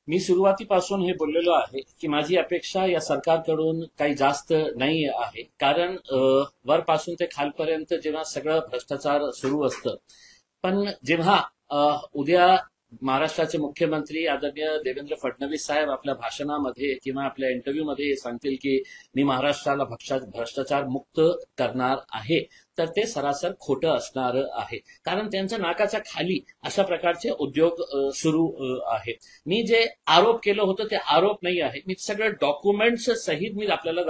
मी सुरुवातीपासून हे बोललेलो आहे की माझी अपेक्षा या सरकारकडून काही जास्त नाही आहे. कारण वरपासून ते खालपर्यंत जेव्हा सगळं भ्रष्टाचार सुरू असतं, पण जेव्हा उद्या महाराष्ट्राचे मुख्यमंत्री आदरणीय देवेंद्र फडणवीस साहेब आपल्या भाषणामध्ये किंवा आपल्या इंटरव्ह्यूमध्ये हे सांगतील की मी महाराष्ट्राला भ्रष्टाचार मुक्त करणार आहे, तर ते सरासर खोटं असणार आहे. कारण त्यांच्या नाकाच्या खाली अशा प्रकारचे उद्योग सुरू आहेत. मी जे आरोप केलं होतं ते आरोप नाही आहे. मी सगळे डॉक्युमेंट्स सहित मी आपल्याला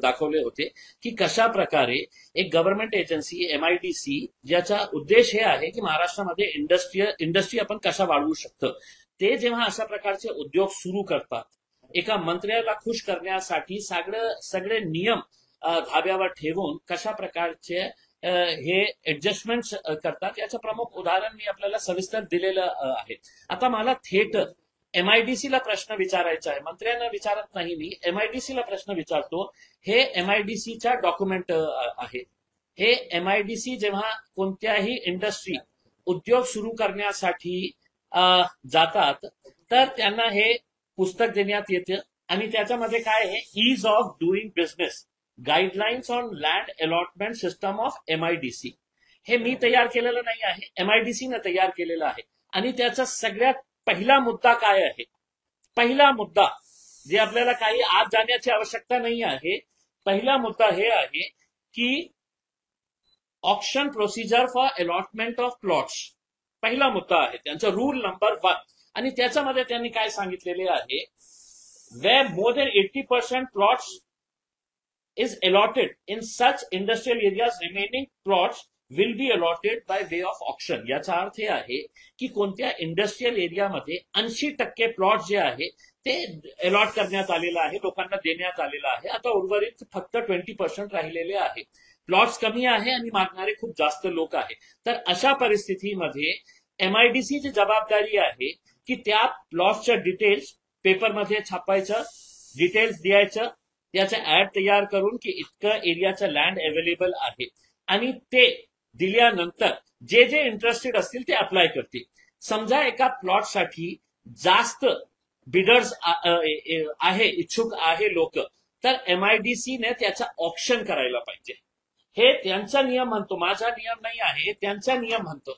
दाखवले होते की कशा प्रकारे एक गव्हर्नमेंट एजन्सी MIDC ज्याचा उद्देश हे आहे की महाराष्ट्रामध्ये इंडस्ट्री आपण कशा वाढवू शकतो, ते जेव्हा अशा प्रकारचे उद्योग सुरू करतात, एका मंत्र्याला खुश करण्यासाठी सगळे नियम धाब्यावर ठेवून कशा प्रकारचे हे ऍडजस्टमेंट करतात याचं प्रमुख उदाहरण मी आपल्याला सविस्तर दिलेलं आहे. आता मला थेट MIDC ला प्रश्न विचारायचा आहे, मंत्र्यांना विचारत नाही मी, MIDC ला प्रश्न विचारतो. हे MIDC च्या डॉक्युमेंट आहे. हे MIDC जेव्हा कोणत्याही इंडस्ट्री उद्योग सुरू करण्यासाठी जातात तर त्यांना हे पुस्तक देण्यात येतं आणि त्याच्यामध्ये काय आहे, ease of doing business guidelines on land allotment system of MIDC. हे मी तयार केलेलं नाही आहे, MIDC ने तयार केलेलं आहे. आणि त्याचा सगळ्यात पहिला मुद्दा काय आहे, पहिला मुद्दा जे आपल्याला काही आत जाण्याची आवश्यकता नाही आहे, पहिला मुद्दा हे आहे की auction procedure for allotment of plots. पहिला मुद्दा आहे त्यांचा रूल नंबर 1. आणि त्याच्यामध्ये त्यांनी काय सांगितलेले आहे, where more than 80% plots is allotted in such industrial areas, remaining plots will be allotted by way of auction. याचा अर्थ हे आहे की कोणत्या इंडस्ट्रियल एरियामध्ये 80% प्लॉट जे आहे ते अलॉट करण्यात आलेलं आहे, लोकांना देण्यात आलेलं आहे. आता उर्वरित फक्त 20% राहिलेले आहे. प्लॉट्स कमी आहे आणि मागणारे खूप जास्त लोक आहेत. तर अशा परिस्थितीमध्ये MIDC ची जबाबदारी आहे की त्या प्लॉट्सच्या डिटेल्स पेपरमध्ये छापायचं, डिटेल्स द्यायचं, त्याचं ऍड तयार करून की इतकं एरियाचं लँड अवेलेबल आहे आणि ते दिल्यानंतर जे जे इंटरेस्टेड असतील ते अप्लाय करतील. समजा एका प्लॉटसाठी जास्त बिडर्स आहे, इच्छुक आहे लोक, तर MIDC ने त्याचा ऑप्शन करायला पाहिजे. हे त्यांचा नियम म्हणतो, माझा नियम नाही आहे, त्यांचा नियम म्हणतो.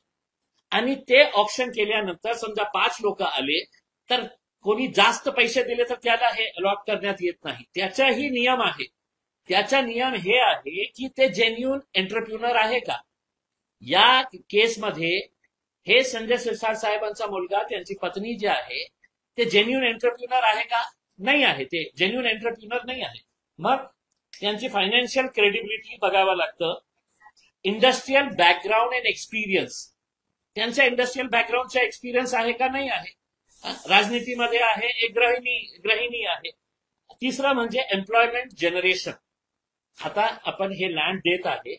आणि ते ऑप्शन केल्यानंतर समजा 5 लोक आले तर कोणी जास्त पैसे दिले तर त्याला हे अलॉट करण्यात येत नाही. त्याचाही नियम आहे. त्याचा नियम हे आहे की ते जेन्युन एंटरप्रिन्युअर आहे का. या केसमध्ये हे संजय सिरसाट साहेबांचा मुलगा, त्यांची पत्नी जी आहे, ते जेन्युन एंटरप्रिन्युअर आहे का, नाही आहे. ते जेन्युन एंटरप्रिन्युअर नाही आहे. मग त्यांची फायनान्शियल क्रेडिबिलिटी बघावं लागतं. इंडस्ट्रियल बॅकग्राऊंड अँड एक्सपिरियन्स, त्यांच्या इंडस्ट्रियल बॅकग्राऊंडचा एक्सपिरियन्स आहे का, नाही आहे. राजनीतीमध्ये आहे, एक गृहिणी आहे. तिसरं म्हणजे एम्प्लॉयमेंट जनरेशन. आता आपण हे लँड देत आहे,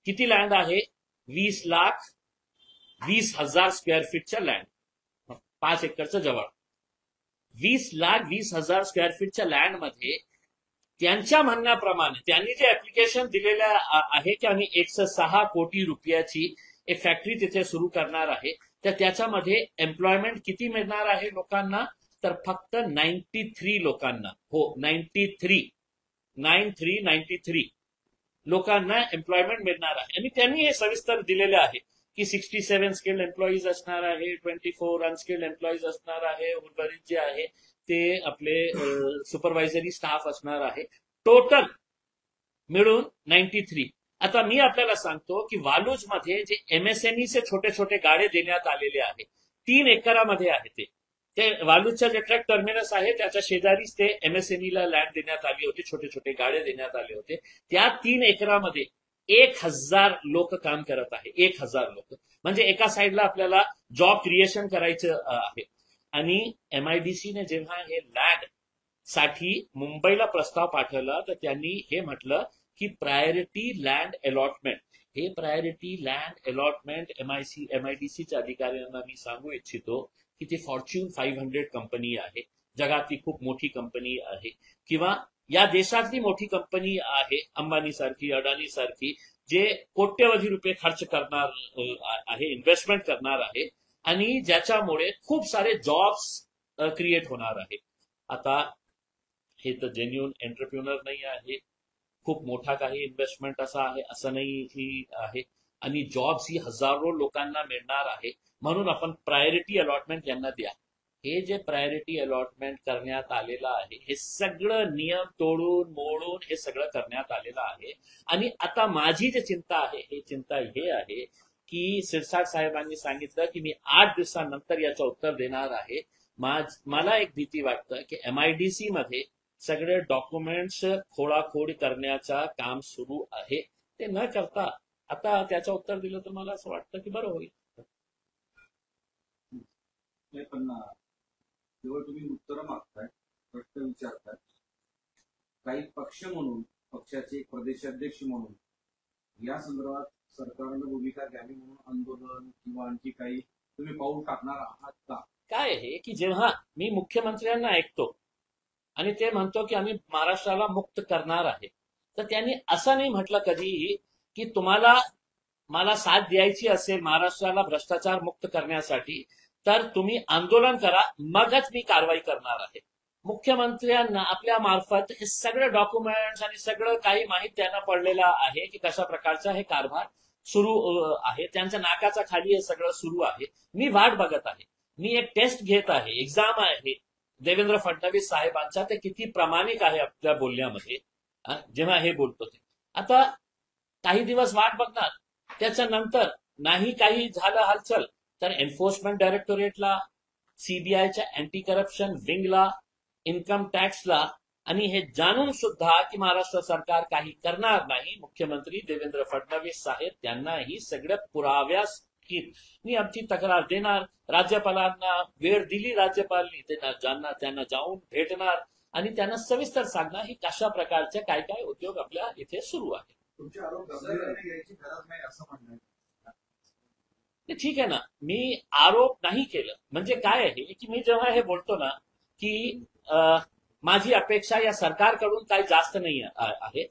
किती लँड आहे, 20,20,000 स्क्वेअर फीटच्या लँड, 5 एकरचं जवळ. 20,20,000 स्क्वेअर फीटच्या लँडमध्ये त्यांच्या म्हणण्याप्रमाणे त्यांनी जे ऍप्लिकेशन दिलेलं आहे की आम्ही 106 कोटी रुपयाची एक फॅक्टरी तिथे सुरू करणार आहे, तर त्याच्यामध्ये एम्प्लॉयमेंट किती मिळणार आहे लोकांना, तर फक्त 93 लोकांना. हो, 93 लोकांना एम्प्लॉयमेंट मिळणार आहे. आणि त्यांनी हे सविस्तर दिलेले आहे की 67 स्किल्ड एम्प्लॉईज असणार आहे, 24 अनस्किल्ड एम्प्लॉईज असणार आहे, उर्वरित जे आहे ते आपले सुपरवायझरी स्टाफ असणार आहे. टोटल मिळून 93. आता मी आपल्याला सांगतो की वालूजमध्ये जे MSME चे छोटे छोटे गाडे देण्यात आलेले आहे, 3 एकरामध्ये आहे. ते वालूजच्या जे ट्रक टर्मिनस आहे त्याच्या शेजारीच ते MSME ला लँड देण्यात आली होती, छोटे छोटे गाडे देण्यात आले होते. त्या 3 एकरामध्ये 1,000 लोक काम करत आहे. 1,000 लोक म्हणजे एका साईडला आपल्याला जॉब क्रिएशन करायचं आहे. आणि MIDC ने जेव्हा हे लँड साठी मुंबईला प्रस्ताव पाठवला तर त्यांनी हे म्हटलं की प्रायोरिटी लँड अलॉटमेंट. हे प्रायोरिटी लँड अलॉटमेंट MIDCच्या अधिकाऱ्यांना मी सांगू इच्छितो की ती फॉर्च्यून 500 कंपनी आहे, जगातली खूप मोठी कंपनी आहे, किंवा या देशातली मोठी कंपनी आहे, अंबानी सारखी, अडानी सारखी, जे कोट्यवधी रुपये खर्च करणार आहे, इन्व्हेस्टमेंट करणार आहे आणि ज्याच्यामुळे खूप सारे जॉब्स क्रिएट होणार आहे. आता हे तर जेन्युन एंटरप्रिन्युअर नाही आहे, खूप मोठा काही इन्व्हेस्टमेंट असा आहे असं नाही आहे, आणि जॉब्स ही हजारो लोकांना मिळणार आहे. म्हणून आपण प्रायोरिटी अलॉटमेंट यांना द्या. हे जे प्रायोरिटी अलॉटमेंट करण्यात आलेलं आहे हे सगळं नियम तोडून मोडून हे सगळं करण्यात आलेलं आहे. आणि आता माझी जी चिंता आहे ही चिंता हे आहे की शिरसाट साहेबांनी सांगितलं की मी 8 दिवसांनंतर याचं उत्तर देणार आहे. मला एक भीती वाटतं की MIDC मध्ये सगळे डॉक्युमेंट्स खोडाखोड करण्याचं काम सुरू आहे. ते न करता आता त्याचं उत्तर दिलं तर मला असं वाटतं की बरं होईल. पण जेव्हा तुम्ही उत्तर मागताय, प्रश्न विचारताय, काही पक्ष म्हणून, पक्षाचे प्रदेशाध्यक्ष म्हणून या संदर्भात सरकारनं भूमिका घ्यावी म्हणून आंदोलन किंवा आणखी काही तुम्ही पाऊल टाकणार आहात का? काय आहे की जेव्हा मी मुख्यमंत्र्यांना ऐकतो आणि ते म्हणतो की आम्ही महाराष्ट्राला मुक्त करणार आहे, तर त्यांनी असं नाही म्हटलं कधीही की तुम्हाला मला साथ द्यायची असेल महाराष्ट्राला भ्रष्टाचार मुक्त करण्यासाठी तर तुम्ही आंदोलन करा, मगच मी कारवाई करणार आहे. मुख्यमंत्र्यांना आपल्या मार्फत हे सगळे डॉक्युमेंट्स आणि सगळं काही माहीत त्यांना पडलेलं आहे की कशा प्रकारचा हे कारभार सुरू आहे. त्यांच्या नाकाचा खाली हे सगळं सुरू आहे. मी वाट बघत आहे, मी एक टेस्ट घेत आहे, एक्झाम आहे देवेंद्र फडणवीस साहेबांचा, ते किती प्रामाणिक आहे आपल्या बोलण्यामध्ये जेव्हा हे बोलतो ते. आता काही दिवस वाट बघणार, त्याच्यानंतर नाही काही झालं हालचाल तर एन्फोर्समेंट डायरेक्टोरेटला, सीबीआयच्या अँटी करप्शन विंगला, इन्कम टॅक्सला, आणि हे जाणून सुद्धा की महाराष्ट्र सरकार काही करणार नाही, मुख्यमंत्री देवेंद्र फडणवीस साहेब त्यांनाही सगळ्या पुराव्यास मी आमची तक्रार देणार. राज्यपालांना वेळ दिली राज्यपालांनी, त्यांना जाऊन भेटणार आणि त्यांना सविस्तर सांगणार ही कशा प्रकारचे काय काय उद्योग आपल्या इथे सुरू आहे. तुमचे आरोप घ्यायची गरज नाही असं म्हणणं ठीक आहे ना, मी आरोप नाही केलं. म्हणजे काय आहे की मी जेव्हा हे बोलतो ना की माझी अपेक्षा या सरकारकडून काही जास्त नाही आहे,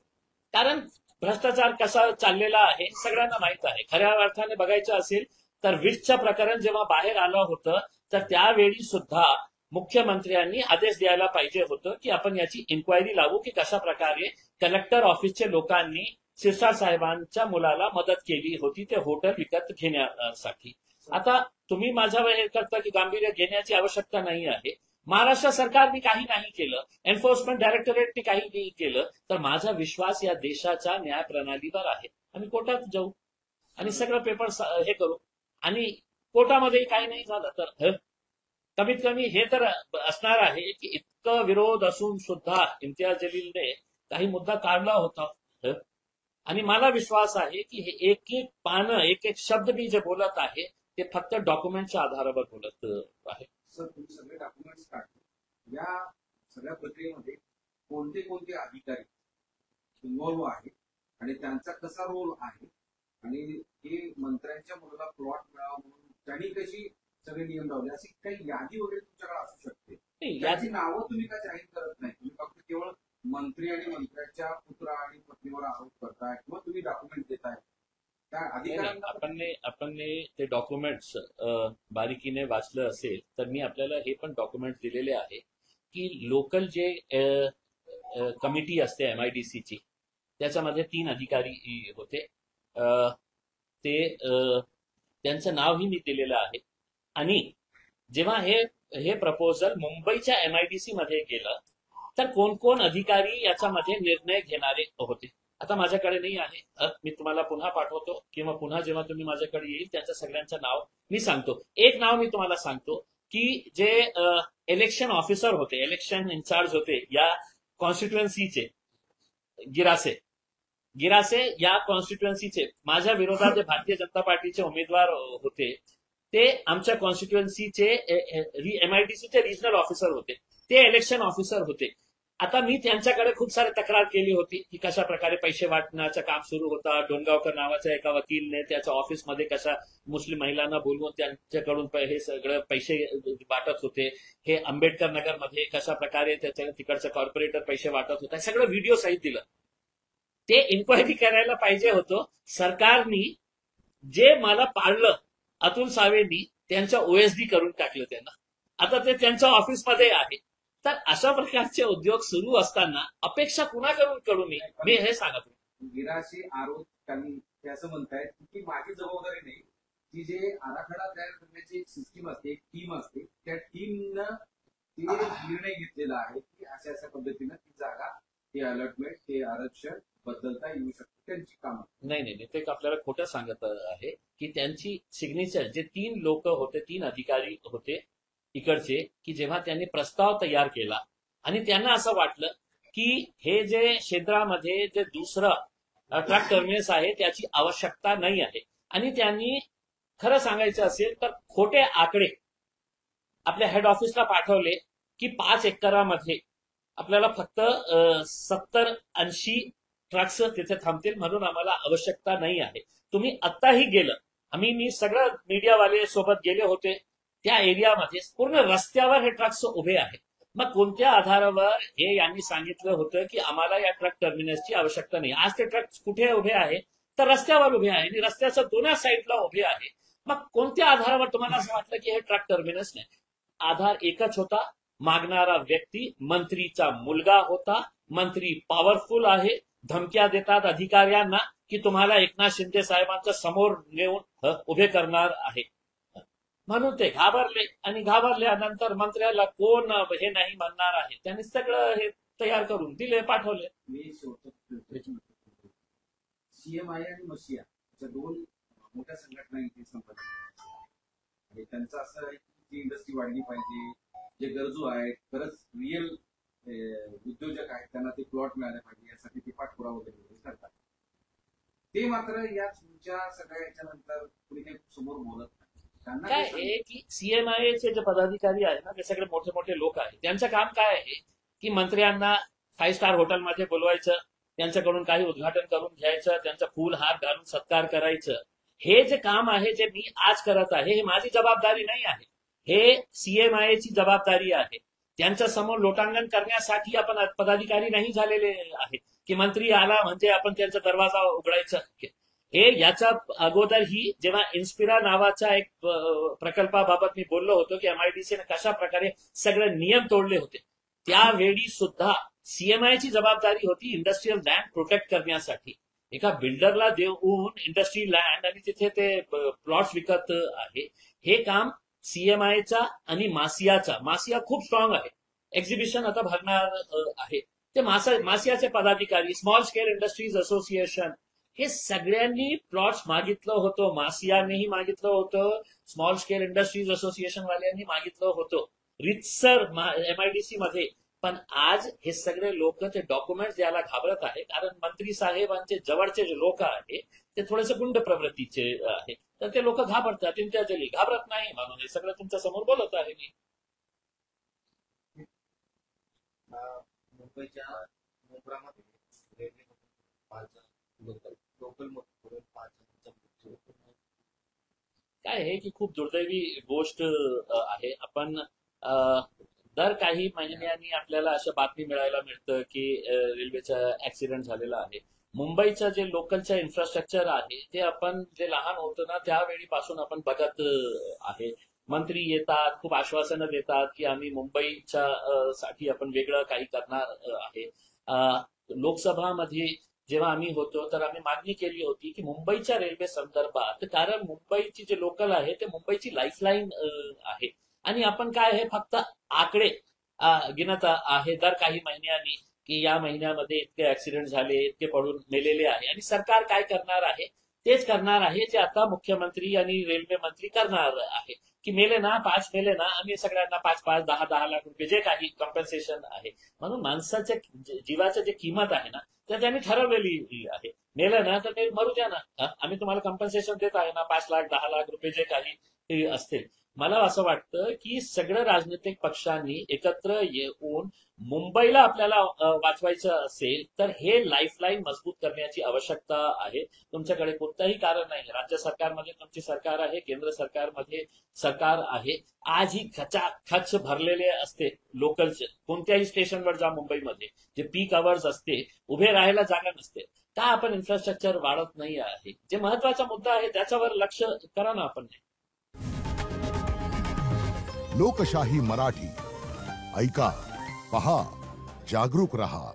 कारण भ्रष्टाचार कसा चाललेला आहे सगळ्यांना माहित आहे. खऱ्या अर्थाने बघायचं असेल तर विटचं प्रकरण जेव्हा बाहेर आलं होतं तर त्यावेळी सुद्धा मुख्यमंत्र्यांनी आदेश द्यायला पाहिजे होतं की आपण याची इन्क्वायरी लावू की कशा प्रकारे कलेक्टर ऑफिसच्या लोकांनी शिरसाट साहेबांच्या मुलाला मदत केली होती ते हॉटेल विकत घेण्यासाठी. आता तुम्ही माझ्यावर हे करता की गांभीर्य घेण्याची आवश्यकता नाही आहे. महाराष्ट्र सरकारने काही नाही केलं, एन्फोर्समेंट डायरेक्टोरेटने काही नाही केलं, तर माझा विश्वास या देशाच्या न्याय प्रणालीवर आहे. आम्ही कोर्टात जाऊ आणि सगळं पेपर हे करू, आणि कोर्टामध्ये काही नाही झालं तर कमीत कमी हे तर असणार आहे की इतकं विरोध असून सुद्धा इम्तियाज जलीलने काही मुद्दा काढला होता, आणि मला विश्वास आहे की हे एक एक पानं एक एक शब्द मी जे बोलत आहे ते फक्त डॉक्युमेंटच्या आधारावर बोलत आहे. सर, तुम्ही सगळे डॉक्युमेंट्स काढले, या सगळ्या प्रक्रियेमध्ये कोणते कोणते अधिकारी इन्व्हॉल्व्ह आहेत आणि त्यांचा कसा रोल आहे, आणि हे मंत्र्यांच्या मुलाला प्लॉट मिळावा म्हणून त्यांनी कशी सगळे नियम लावले, अशी काही यादी वगैरे तुमच्याकडे असू शकते. याची नावं तुम्ही का जाहीर करत नाही, तुम्ही फक्त केवळ मंत्री आणि मंत्र्याच्या पुत्र आणि पत्नीवर आरोप करताय किंवा तुम्ही डॉक्युमेंट देताय त्या अधिकाऱ्यांना? आपण ते डॉक्युमेंट्स बारीकीने वाचलं असेल तर मी आपल्याला हे पण डॉक्युमेंट दिलेले आहे की लोकल जे कमिटी असते MIDCची त्याच्यामध्ये 3 अधिकारी होते, ते त्यांचं नावही मी दिलेलं आहे. आणि जेव्हा हे प्रपोजल मुंबईच्या MIDC मध्ये गेलं तर कोण कोण अधिकारी याच्यामध्ये निर्णय घेणारे होते आता माझ्याकडे नाही आहे. मी तुम्हाला पुन्हा पाठवतो किंवा पुन्हा जेव्हा तुम्ही माझ्याकडे येईल त्यांच्या सगळ्यांचं नाव मी सांगतो. एक नाव मी तुम्हाला सांगतो की जे इलेक्शन ऑफिसर होते, इलेक्शन इन्चार्ज होते या कॉन्स्टिट्युएन्सीचे, गिरासे या कॉन्स्टिट्युएन्सीचे, माझ्या विरोधात जे भारतीय जनता पार्टीचे उमेदवार होते ते आमच्या कॉन्स्टिट्युएन्सीचे MIDCचे रिजनल ऑफिसर होते, ते इलेक्शन ऑफिसर होते. आता मी त्यांच्याकडे खूप सारी तक्रार केली होती की कशा प्रकारे पैसे वाटण्याचं काम सुरू होता. डोणगावकर नावाच्या एका वकीलने त्याच्या ऑफिसमध्ये कशा मुस्लिम महिलांना बोलवून त्यांच्याकडून हे सगळं पैसे वाटत होते. हे आंबेडकर नगरमध्ये कशा प्रकारे त्याच्या तिकडचं कॉर्पोरेटर पैसे वाटत होता, सगळं व्हिडिओ सहित दिलं. ते इन्क्वायरी करायला पाहिजे होतं. सरकारनी जे मला पाडलं अतुल सावेंनी त्यांच्या OSD करून टाकलं त्यांना. आता ते त्यांच्या ऑफिसमध्ये आहे. तर अशा प्रकारचे उद्योग सुरू असताना अपेक्षा कुणाकडून करू मी हे सांगत. गिराशी आरोप त्यांनी ते असं म्हणतायत की माझी जबाबदारी नाही, की जे आराखडा तयार करण्याची एक सिस्टीम असते, एक टीम असते, त्या टीमनं ते निर्णय घेतलेला आहे की अशा अशा पद्धतीनं ती जागा, ते अलॉटमेंट, ते आरक्षण बदलता येऊ शकते, त्यांची कामं. नाही, ते आपल्याला खोटं सांगत आहे की त्यांची सिग्नेचर, जे 3 लोक होते, 3 अधिकारी होते इकडचे, की जेव्हा त्यांनी प्रस्ताव तयार केला आणि त्यांना असं वाटलं की हे जे क्षेत्रामध्ये जे दुसरं ट्रक टर्मिनस आहे त्याची आवश्यकता नाही आहे, आणि त्यांनी खरं सांगायचं असेल तर खोटे आकडे आपल्या हेड ऑफिसला पाठवले की 5 एकरामध्ये आपल्याला फक्त 70-80 ट्रक्स तिथे थांबतील, म्हणून आम्हाला आवश्यकता नाही आहे. तुम्ही आत्ताही गेलं, मी सगळं मीडियावाले सोबत गेले होते, त्या एरियामध्ये पूर्ण रस्त्यावर हे ट्रक्स उभे आहेत. मग कोणत्या आधारावर हे यांनी सांगितलं होतं की आम्हाला या ट्रक टर्मिनसची आवश्यकता नाही? आज ते ट्रक कुठे उभे आहे? तर रस्त्यावर उभे आहे, आणि रस्त्याच्या दोन्ही साईडला उभे आहे. मग कोणत्या आधारावर तुम्हाला असं वाटलं की हे ट्रक टर्मिनस नाही? आधार एकच होता, मागणारा व्यक्ती मंत्रीचा मुलगा होता. मंत्री पॉवरफुल आहे, धमक्या देतात अधिकाऱ्यांना की तुम्हाला एकनाथ शिंदे साहेबांच्या समोर नेऊन उभे करणार आहे, म्हणून ते घाबरले, आणि घाबरल्यानंतर मंत्र्याला कोण हे नाही म्हणणार आहे, त्यांनी सगळं हे तयार करून दिले, पाठवले. मी सीएमआय आणि मसिया अशा 2 मोठ्या संघटना इथे संपर्क, आणि त्यांचं असं आहे की जी इंडस्ट्री वाढली पाहिजे, जे गरजू आहेत, खरंच रिअल उद्योजक आहेत, त्यांना ते प्लॉट मिळाले पाहिजे, यासाठी ते पाठपुरावा वगैरे करतात. ते मात्र या तुमच्या सगळ्या याच्यानंतर कुणी काही समोर बोलत नाही. काय आहे की सीएमआयचे जे पदाधिकारी आहेत ना, ते सगळे मोठे मोठे लोक आहेत. त्यांचं काम काय आहे की मंत्र्यांना 5 स्टार हॉटेलमध्ये बोलवायचं, त्यांच्याकडून काही उद्घाटन करून घ्यायचं, त्यांचा फूल हार घालून सत्कार करायचं. हे जे काम आहे, जे मी आज करत आहे, हे माझी जबाबदारी नाही आहे, हे सीएमआयची जबाबदारी आहे. त्यांच्या समोर लोटांगण करण्यासाठी आपण पदाधिकारी नाही झालेले आहे की मंत्री आला म्हणजे आपण त्यांचा दरवाजा उघडायचा. हे याच्या अगोदरही जेव्हा इन्स्पिरा नावाच्या एक प्रकल्पाबाबत मी बोललो होतो की एमआयडीसीने कशा प्रकारे सगळे नियम तोडले होते, त्यावेळी सुद्धा सीएमआयची जबाबदारी होती इंडस्ट्रीयल लँड प्रोटेक्ट करण्यासाठी. एका बिल्डरला देऊन इंडस्ट्री लँड आणि तिथे ते प्लॉट्स विकत आहे. हे काम सीएमआयचा आणि मासिया खूप स्ट्रॉंग आहे. एक्झिबिशन आता भरणार आहे. ते मासियाचे पदाधिकारी, स्मॉल स्केल इंडस्ट्रीज असोसिएशन, हे सगळ्यांनी प्लॉट्स मागितलं होतं. मासियानेही मागितलं होतं, स्मॉल स्केल इंडस्ट्रीज असोसिएशन वाल्यांनी मागितलं होतं रितसर एमआयडीसी मध्ये. पण आज हे सगळे लोक ते डॉक्युमेंट्स द्यायला घाबरत आहे, कारण मंत्री साहेबांचे जवळचे जे लोक आहेत ते थोडेसे गुंड प्रवृत्तीचे आहे, तर ते लोक घाबरतात. इंटरजली घाबरत नाही, म्हणून हे सगळं तुमच्या समोर बोलत आहे मी. मुंबईच्या मुंब्रामध्ये लोकल काय आहे की खूप दुर्दैवी गोष्ट आहे. आपण दर काही महिन्यांनी आपल्याला अशा बातमी मिळायला मिळतं की रेल्वेचा ऍक्सिडेंट झालेला आहे. मुंबईचं जे लोकलचं इन्फ्रास्ट्रक्चर आहे ते आपण जे लहान होतो ना त्यावेळीपासून आपण बघत आहे. मंत्री येतात, खूप आश्वासनं देतात की आम्ही मुंबईच्या साठी आपण वेगळं काही करणार आहे. लोकसभामध्ये जेव्हा आम्ही होतो तर आम्ही मागणी केली होती की मुंबईच्या रेल्वे संदर्भात, कारण मुंबईची जे लोकल आहे ते मुंबईची लाईफलाईन आहे, आणि आपण काय आहे फक्त आकडे गिनत आहे दर काही महिन्यांनी की या महिन्यामध्ये इतके ऍक्सिडेंट झाले, इतके पडून मेलेले आहे, आणि सरकार काय करणार आहे तेच करणार आहे जे आता मुख्यमंत्री आणि रेल्वे मंत्री करणार आहे की मेले ना 5 मेले ना, आम्ही सगळ्यांना 5-5, 10-10 लाख रुपये जे काही कॉम्पन्सेशन आहे. म्हणून माणसाच्या जीवाचं जे किंमत आहे ना तर त्यांनी ठरवलेली आहे. मेलं ना तर ते मरू द्या ना, आम्ही तुम्हाला कॉम्पन्सेशन देत आहे ना, 5 लाख 10 लाख रुपये जे काही असतील. मला असं वाटतं की सगळ्या राजनैतिक पक्षांनी एकत्र येऊन मुंबईला आपल्याला वाचवायचं असेल तर हे लाईफलाईन मजबूत करण्याची आवश्यकता आहे. तुमच्याकडे कोणतंही कारण नाही. राज्य सरकारमध्ये तुमची सरकार आहे, केंद्र सरकारमध्ये सरकार आहे. आजही खचाखच भरलेले असते लोकलचे. कोणत्याही स्टेशनवर जा मुंबईमध्ये, जे पीक अवर्स असते, उभे राहायला जागा नसते. का आपण इन्फ्रास्ट्रक्चर वाढत नाही आहे? जे महत्वाचा मुद्दा आहे त्याच्यावर लक्ष करा ना आपण. लोकशाही मराठी ऐका, पहा, जागरूक रहा.